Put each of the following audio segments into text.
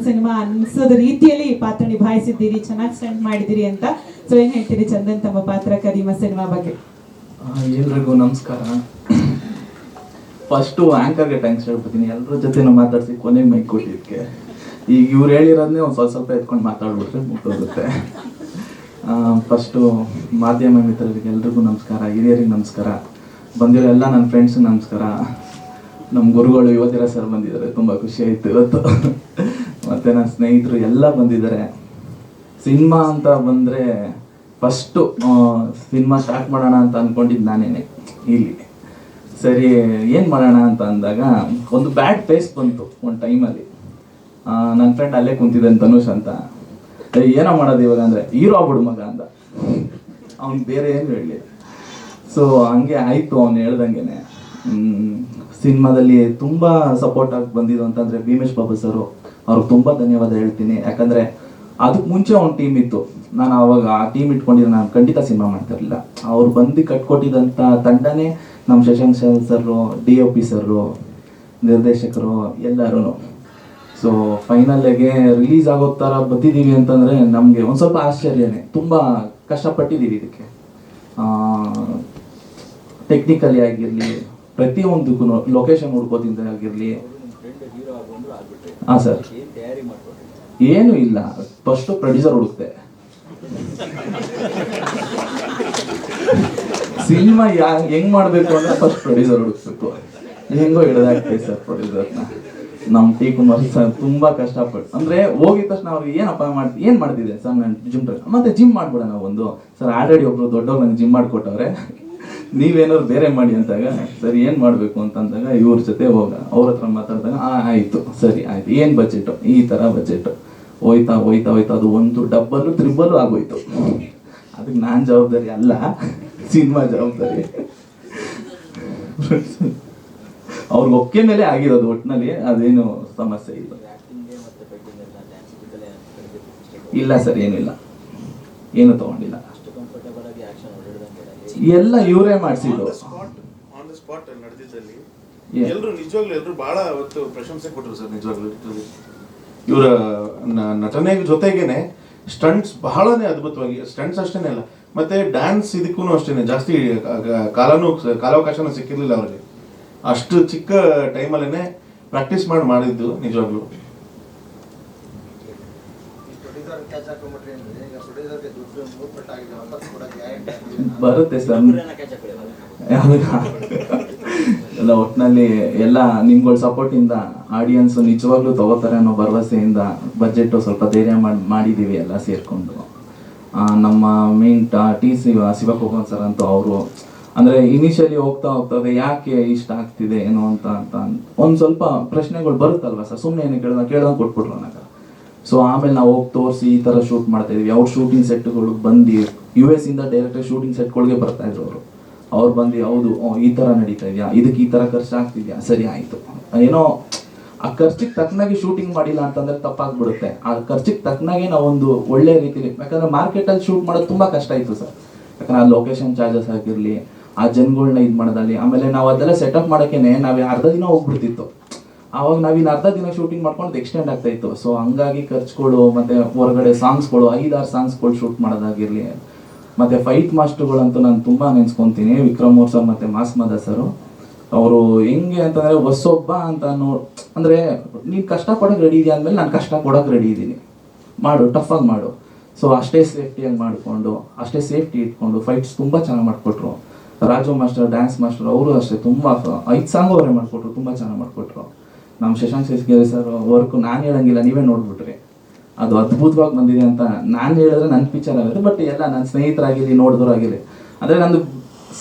Cinema ಅನ್ಸೋದ ರೀತಿಯಲ್ಲಿ ಪಾತ್ರ ನಿಭಾಯಿಸಿದ್ದೀರಿ, ಚೆನ್ನಾಗಿ ಸ್ಟಂಟ್ ಮಾಡಿದ್ದೀರಿ ಅಂತ. ಸೊ ಏನ್ ಹೇಳ್ತೀರಿ ಚಂದನ್ ತಮ್ಮ ಪಾತ್ರ ಕದೀಮ ಸಿನಿಮಾ ಬಗ್ಗೆ? ಎಲ್ರಿಗೂ ನಮಸ್ಕಾರ. ಫಸ್ಟು ಆ್ಯಂಕರ್ಗೆ ಥ್ಯಾಂಕ್ಸ್ ಹೇಳ್ಬಿಡ್ತೀನಿ, ಎಲ್ಲರ ಜೊತೆ ಮಾತಾಡ್ಸಿ ಕೊನೆಗೆ ಮೈಕ್ ಕೊಟ್ಟಿದ್ದಕ್ಕೆ. ಈಗ ಇವ್ರು ಹೇಳಿರೋದನ್ನೇ ಒಂದು ಸ್ವಲ್ಪ ಎತ್ಕೊಂಡು ಮಾತಾಡ್ಬಿಟ್ರೆ ಮುಗ್ದೋಗುತ್ತೆ. ಫಸ್ಟು ಮಾಧ್ಯಮ ಮಿತ್ರರಿಗೆ ಎಲ್ರಿಗೂ ನಮಸ್ಕಾರ, ಹಿರಿಯರಿಗೆ ನಮಸ್ಕಾರ, ಬಂದಿರೋ ಎಲ್ಲ ನನ್ನ ಫ್ರೆಂಡ್ಸಿಗೆ ನಮಸ್ಕಾರ. ನಮ್ಮ ಗುರುಗಳು ಯುವತಿರ ಸರ್ ಬಂದಿದ್ದಾರೆ, ತುಂಬ ಖುಷಿ ಆಯಿತು ಇವತ್ತು. ಮತ್ತು ನನ್ನ ಸ್ನೇಹಿತರು ಎಲ್ಲ ಬಂದಿದ್ದಾರೆ. ಸಿನಿಮಾ ಅಂತ ಬಂದರೆ ಫಸ್ಟು ಸಿನಿಮಾ ಸ್ಟಾರ್ಟ್ ಮಾಡೋಣ ಅಂತ ಅಂದ್ಕೊಂಡಿದ್ದು ನಾನೇನೆ ಇಲ್ಲಿ. ಸರಿ ಏನು ಮಾಡೋಣ ಅಂತ ಅಂದಾಗ ಒಂದು ಬ್ಯಾಡ್ ಫೇಸ್ ಬಂತು ಒಂದು ಟೈಮಲ್ಲಿ. ನನ್ನ ಫ್ರೆಂಡ್ ಅಲ್ಲೇ ಕುಂತಿದ್ದಾನೆ ತನುಷ್ ಅಂತ. ಏನೋ ಮಾಡೋದು ಇವಾಗ ಅಂದರೆ ಹೀರೋ ಆಗ್ಬಿಡು ಮಗ ಅಂದ. ಅವ್ನು ಬೇರೆ ಏನು ಹೇಳಲಿ. ಸೊ ಹಂಗೆ ಆಯಿತು ಅವ್ನು ಹೇಳ್ದಂಗೆ. ಸಿನಿಮಾದಲ್ಲಿ ತುಂಬ ಸಪೋರ್ಟ್ ಆಗಿ ಬಂದಿದ್ದು ಅಂತಂದರೆ ಭೀಮೇಶ್ ಬಾಬು ಸರು, ಅವ್ರಿಗೆ ತುಂಬ ಧನ್ಯವಾದ ಹೇಳ್ತೀನಿ. ಯಾಕಂದರೆ ಅದಕ್ಕೆ ಮುಂಚೆ ಒಂದು ಟೀಮ್ ಇತ್ತು, ನಾನು ಆವಾಗ ಆ ಟೀಮ್ ಇಟ್ಕೊಂಡಿದ್ದು ನಾನು ಖಂಡಿತ ಸಿನಿಮಾ ಮಾಡ್ತಿರಲಿಲ್ಲ. ಅವ್ರು ಬಂದು ಕಟ್ಕೊಟ್ಟಿದ್ದಂಥ ತಂಡನೇ ನಮ್ಮ ಶಶಾಂಕ್ ಸರು, DOP ಸರು, ನಿರ್ದೇಶಕರು ಎಲ್ಲರೂ. ಸೊ ಫೈನಲ್ಗೆ ರಿಲೀಸ್ ಆಗೋ ಥರ ಬಂದಿದ್ದೀವಿ ಅಂತಂದರೆ ನಮಗೆ ಒಂದು ಸ್ವಲ್ಪ ಆಶ್ಚರ್ಯನೇ. ತುಂಬ ಕಷ್ಟಪಟ್ಟಿದ್ದೀವಿ ಇದಕ್ಕೆ, ಟೆಕ್ನಿಕಲಿ ಆಗಿರಲಿ, ಪ್ರತಿಯೊಂದಕ್ಕೂ ಲೊಕೇಶನ್ ಹುಡ್ಕೋದಿಂದ ಆಗಿರಲಿ. ಹಾಂ ಸರ್, ಏನೂ ಇಲ್ಲ, ಫಸ್ಟು ಪ್ರೊಡ್ಯೂಸರ್ ಹುಡುಕ್ತೆ. ಸಿನಿಮಾ ಹೆಂಗ್ ಮಾಡಬೇಕು ಅಂದ್ರೆ ಫಸ್ಟ್ ಪ್ರೊಡ್ಯೂಸರ್ ಹುಡುಕ್ಬೇಕು. ಹೆಂಗೋ ಹಿಡಿದಾಗ್ತದೆ ಸರ್ ಪ್ರೊಡ್ಯೂಸರ್ನ. ನಮ್ಮ ಟಿ ಕುಮಾರ್ ಸರ್ ತುಂಬ ಕಷ್ಟಪಟ್ಟು, ಅಂದರೆ ಹೋಗಿದ ತಕ್ಷಣ ಅವ್ರಿಗೆ ಏನಪ್ಪ ಏನು ಮಾಡ್ತಿದ್ದೆ ಸರ್, ನಾನು ಮತ್ತೆ ಜಿಮ್ ಮಾಡ್ಬಿಡೋಣ ನಾವು ಒಂದು ಸರ್. ಆಲ್ರೆಡಿ ಒಬ್ರು ದೊಡ್ಡವ್ರು ನಂಗೆ ಜಿಮ್ ಮಾಡಿಕೊಟ್ಟವ್ರೆ, ನೀವೇನಾದ್ರು ಬೇರೆ ಮಾಡಿ ಅಂತಾಗ ಸರಿ ಏನು ಮಾಡಬೇಕು ಅಂತಂದಾಗ ಇವ್ರ ಜೊತೆ ಅವ್ರ ಹತ್ರ ಮಾತಾಡಿದಾಗ ಆಯಿತು ಸರಿ ಆಯಿತು, ಏನು ಬಜೆಟು, ಈ ಥರ ಬಜೆಟು. ಹೋಯ್ತಾ ಹೋಯ್ತಾ ಹೋಯ್ತಾ ಅದು ಒಂದು ಡಬ್ಬಲು ತ್ರಿಬ್ಬಲು ಆಗೋಯ್ತು. ಅದಕ್ಕೆ ನಾನು ಜವಾಬ್ದಾರಿ ಅಲ್ಲ, ಸಿನಿಮಾ ಜವಾಬ್ದಾರಿ. ಅವ್ರಿಗೆ ಒಕ್ಕೆ ಮೇಲೆ ಆಗಿರೋದು ಒಟ್ಟಿನಲ್ಲಿ, ಅದೇನು ಸಮಸ್ಯೆ ಇಲ್ಲ. ಇಲ್ಲ ಸರ್, ಏನೂ ಇಲ್ಲ, ಏನು ತಗೊಂಡಿಲ್ಲ, ಎಲ್ಲ ಇವರೇ ಮಾಡಿಸಿದ್ದು. ಎಲ್ಲರೂ ನಿಜವಾಗ್ಲೂ ಎಲ್ಲರೂ ಬಹಳ ಅವತ್ತು ಪ್ರಶಂಸೆ ಕೊಟ್ಟರು ಸರ್. ನಿಜವಾಗ್ಲೂ ಇವರ ನಟನೆ ಜೊತೆಗೇನೆ ಸ್ಟಂಟ್ಸ್ ಬಹಳನೇ ಅದ್ಭುತವಾಗಿ, ಸ್ಟಂಟ್ಸ್ ಅಷ್ಟೇನೆ ಅಲ್ಲ, ಮತ್ತೆ ಡ್ಯಾನ್ಸ್ ಇದಕ್ಕೂ ಅಷ್ಟೇನೆ ಜಾಸ್ತಿ ಕಾಲಾವಕಾಶನೂ ಸಿಕ್ಕಿರ್ಲಿಲ್ಲ ಅವ್ರಿಗೆ. ಅಷ್ಟು ಚಿಕ್ಕ ಟೈಮಲ್ಲೇ ಪ್ರಾಕ್ಟೀಸ್ ಮಾಡಿದ್ದು ನಿಜವಾಗ್ಲೂ. ಬರುತ್ತೆ ಸರ್ ಎಲ್ಲ ಒಟ್ಟಿನಲ್ಲಿ ಎಲ್ಲ ನಿಮ್ಗಳ ಸಪೋರ್ಟಿಂದ ಆಡಿಯನ್ಸ್ ನಿಜವಾಗ್ಲೂ ತಗೋತಾರೆ ಅನ್ನೋ ಭರವಸೆಯಿಂದ ಬಜೆಟ್ ಸ್ವಲ್ಪ ಧೈರ್ಯ ಮಾಡಿದ್ದೀವಿ ಎಲ್ಲ ಸೇರಿಕೊಂಡು. ನಮ್ಮ ಮೇನ್ ಶಿವಕುಮಾರ್ ಸರ್ ಅಂತೂ ಅವರು ಅಂದರೆ ಇನಿಷಿಯಲಿ ಹೋಗ್ತಾ ಹೋಗ್ತದೆ ಯಾಕೆ ಇಷ್ಟ ಆಗ್ತಿದೆ ಏನೋ ಅಂತ ಒಂದು ಸ್ವಲ್ಪ ಪ್ರಶ್ನೆಗಳು ಬರುತ್ತಲ್ವ ಸರ್, ಸುಮ್ಮನೆ ಏನು ಕೇಳ್ದಂಗೆ ಕೊಟ್ಬಿಟ್ರು ನನಗೆ. ಸೊ ಆಮೇಲೆ ನಾವು ಹೋಗಿ ತೋರಿಸಿ ಈ ಥರ ಶೂಟ್ ಮಾಡ್ತಾ ಇದೀವಿ. ಅವ್ರ ಶೂಟಿಂಗ್ ಸೆಟ್ಗಳು ಬಂದು US ಇಂದ ಡೈರೆಕ್ಟಾಗಿ ಶೂಟಿಂಗ್ ಸೆಟ್ಗಳಿಗೆ ಬರ್ತಾ ಇದ್ರು ಅವ್ರು ಬಂದು ಹೌದು ಈ ಥರ ನಡೀತಾ ಇದೆಯಾ, ಇದಕ್ಕೆ ಈ ಥರ ಖರ್ಚು ಆಗ್ತಿದ್ಯಾ, ಸರಿ ಆಯಿತು. ಏನೋ ಆ ಖರ್ಚಿಗೆ ತಕ್ಕನಾಗಿ ಶೂಟಿಂಗ್ ಮಾಡಿಲ್ಲ ಅಂತಂದರೆ ತಪ್ಪಾಗ್ಬಿಡುತ್ತೆ. ಆ ಖರ್ಚಿಗೆ ತಕ್ಕನಾಗೆ ನಾವೊಂದು ಒಳ್ಳೆ ರೀತಿಲಿ, ಯಾಕಂದರೆ ಮಾರ್ಕೆಟಲ್ಲಿ ಶೂಟ್ ಮಾಡೋದು ತುಂಬ ಕಷ್ಟ ಇತ್ತು ಸರ್. ಯಾಕಂದರೆ ಆ ಲೊಕೇಶನ್ ಚಾರ್ಜಸ್ ಆಗಿರಲಿ, ಆ ಜನಗಳನ್ನ ಇದು ಮಾಡೋದಲ್ಲಿ, ಆಮೇಲೆ ನಾವು ಅದೆಲ್ಲ ಸೆಟಪ್ ಮಾಡೋಕ್ಕೇನೆ ನಾವು ಅರ್ಧ ದಿನ ಹೋಗ್ಬಿಡ್ತಿತ್ತು. ಆವಾಗ ನಾವಿನ್ನು ಅರ್ಧ ದಿನ ಶೂಟಿಂಗ್ ಮಾಡ್ಕೊಂಡು ಎಕ್ಸ್ಟೆಂಡ್ ಆಗ್ತಾ ಇತ್ತು. ಸೊ ಹಂಗಾಗಿ ಖರ್ಚುಗಳು, ಮತ್ತು ಹೊರಗಡೆ ಸಾಂಗ್ಸ್ಗಳು 5-6 ಸಾಂಗ್ಸ್ಗಳು ಶೂಟ್ ಮಾಡೋದಾಗಿರಲಿ, ಮತ್ತು ಫೈಟ್ ಮಾಸ್ಟರ್ಗಳಂತೂ ನಾನು ತುಂಬ ನೆನೆಸ್ಕೊತೀನಿ. ವಿಕ್ರಮ್ ಅವ್ರ ಸರ್ ಮತ್ತು ಮಾಸ್ಮದ ಸರು. ಅವರು ಹೆಂಗೆ ಅಂತಂದರೆ ಹೊಸೊಬ್ಬ ಅಂತ ಅಂದರೆ ನೀನು ಕಷ್ಟಪಡೋಕೆ ರೆಡಿ ಇದೆಯಾ ಅಂದಮೇಲೆ ನಾನು ಕಷ್ಟ ಕೊಡೋಕೆ ರೆಡಿ ಇದ್ದೀನಿ, ಮಾಡು, ಟಫಾಗಿ ಮಾಡು. ಸೊ ಅಷ್ಟೇ ಸೇಫ್ಟಿಯಾಗಿ ಮಾಡಿಕೊಂಡು, ಅಷ್ಟೇ ಸೇಫ್ಟಿ ಇಟ್ಕೊಂಡು ಫೈಟ್ಸ್ ತುಂಬ ಚೆನ್ನಾಗಿ ಮಾಡಿಕೊಟ್ರು. ರಾಜು ಮಾಸ್ಟರ್, ಡ್ಯಾನ್ಸ್ ಮಾಸ್ಟರ್, ಅವರು ಅಷ್ಟೇ ತುಂಬ 5 ಸಾಂಗ್ ಅವರೇ ಮಾಡಿಕೊಟ್ರು, ತುಂಬ ಚೆನ್ನಾಗಿ ಮಾಡಿಕೊಟ್ರು. ನಮ್ಮ ಶಶಾಂಕ್ ಶೇಷಗಿರಿ ಸರ್ ವರ್ಕು ನಾನು ಹೇಳಂಗಿಲ್ಲ, ನೀವೇ ನೋಡ್ಬಿಟ್ರಿ ಅದು ಅದ್ಭುತವಾಗಿ ಬಂದಿದೆ ಅಂತ. ನಾನು ಹೇಳಿದ್ರೆ ನನ್ನ ಪಿಕ್ಚರ್ ಆಗುತ್ತೆ, ಬಟ್ ಎಲ್ಲ ನನ್ನ ಸ್ನೇಹಿತರಾಗಿರಲಿ, ನೋಡಿದವರಾಗಿರಲಿ, ಅಂದರೆ ನಂದು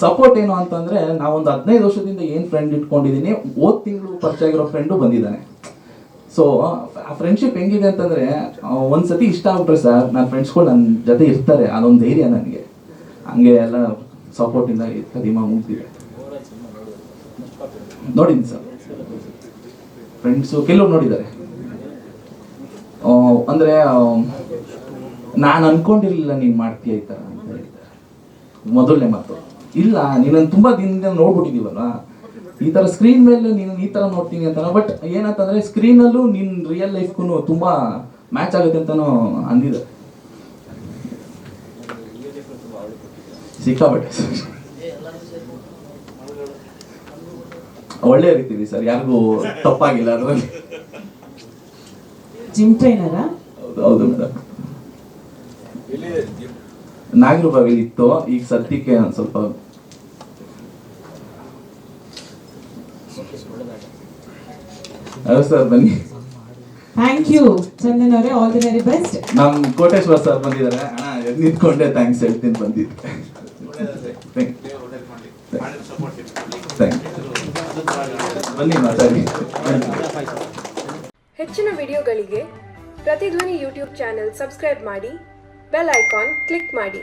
ಸಪೋರ್ಟ್ ಏನು ಅಂತಂದರೆ ನಾವೊಂದು 15 ವರ್ಷದಿಂದ ಏನು ಫ್ರೆಂಡ್ ಇಟ್ಕೊಂಡಿದ್ದೀನಿ, ಹೋದ ತಿಂಗಳು ಪರಿಚಯ ಆಗಿರೋ ಫ್ರೆಂಡು ಬಂದಿದ್ದಾನೆ. ಸೊ ಆ ಫ್ರೆಂಡ್ಶಿಪ್ ಹೆಂಗಿದೆ ಅಂತಂದರೆ ಒಂದು ಸತಿ ಇಷ್ಟ ಆಗ್ಬಿಟ್ರೆ ಸರ್ ನನ್ನ ಫ್ರೆಂಡ್ಸ್ಗಳು ನನ್ನ ಜೊತೆ ಇರ್ತಾರೆ, ಅದೊಂದು ಧೈರ್ಯ ನನಗೆ. ಹಂಗೆ ಎಲ್ಲ ಸಪೋರ್ಟಿಂದ ಕದೀಮ ಮುಗ್ದಿದೆ. ನೋಡಿದ್ದೀನಿ ಸರ್, ಫ್ರೆಂಡ್ಸು ಕೆಲವು ನೋಡಿದ್ದಾರೆ. ಅಂದರೆ ನಾನು ಅನ್ಕೊಂಡಿರಲಿಲ್ಲ ನೀನು ಮಾಡ್ತೀಯ ಈ ಥರ ಅಂತ ಹೇಳ್ತಾರೆ ಮೊದಲನೇ ಮಾತು. ಇಲ್ಲ, ನೀನನ್ನು ತುಂಬ ದಿನದಿಂದ ನೋಡ್ಬಿಟ್ಟಿದ್ದೀವಲ್ಲ, ಈ ತರ ಸ್ಕ್ರೀನ್ ಮೇಲೆ ನೀನು ಈ ತರ ನೋಡ್ತೀನಿ ಅಂತಾನ, ಬಟ್ ಏನಂತಂದ್ರೆ ಸ್ಕ್ರೀನಲ್ಲೂ ನಿನ್ ರಿಯಲ್ ಲೈಫ್ಗೂ ತುಂಬಾ ಮ್ಯಾಚ್ ಆಗುತ್ತೆ ಅಂತಾನು ಅಂದಿದೆ. ಸಿಕ್ಕಾಬಟ್ಟೆ ಒಳ್ಳೆ ರೀತಿಲಿ ಸರ್, ಯಾರಿಗೂ ತಪ್ಪಾಗಿಲ್ಲ ಅದರಲ್ಲಿ. ಜಿಮ್ ಟ್ರೈನರಾ? ಹೌದು ಮೇಡಮ್. ನಾಗರಬಾವಿಲಿ ಇತ್ತು, ಈಗ ಸದ್ಯಕ್ಕೆ ಒಂದು ಸ್ವಲ್ಪ ಹೌದು ಸರ್ ಬನ್ನಿ. ಥ್ಯಾಂಕ್ ಯು ಚಂದನ್ ಅವರೇ, ಆಲ್ ದಿ ವೆರಿ ಬೆಸ್ಟ್. ನಮ್ ಕೋಟೇಶ್ವರ್ ಸರ್ ಬಂದಿದ್ದಾರೆ, ನಿಂತ್ಕೊಂಡೆ ಥ್ಯಾಂಕ್ಸ್ ಹೇಳ್ತೀನಿ ಬಂದಿದ್ದು. ಬನ್ನಿ ಮಾತಾಡಿ. ಹೆಚ್ಚಿನ ವಿಡಿಯೋಗಳಿಗೆ ಪ್ರತಿಧ್ವನಿ ಯೂಟ್ಯೂಬ್ ಚಾನೆಲ್ ಸಬ್ಸ್ಕ್ರೈಬ್ ಮಾಡಿ, ಬೆಲ್ ಐಕಾನ್ ಕ್ಲಿಕ್ ಮಾಡಿ.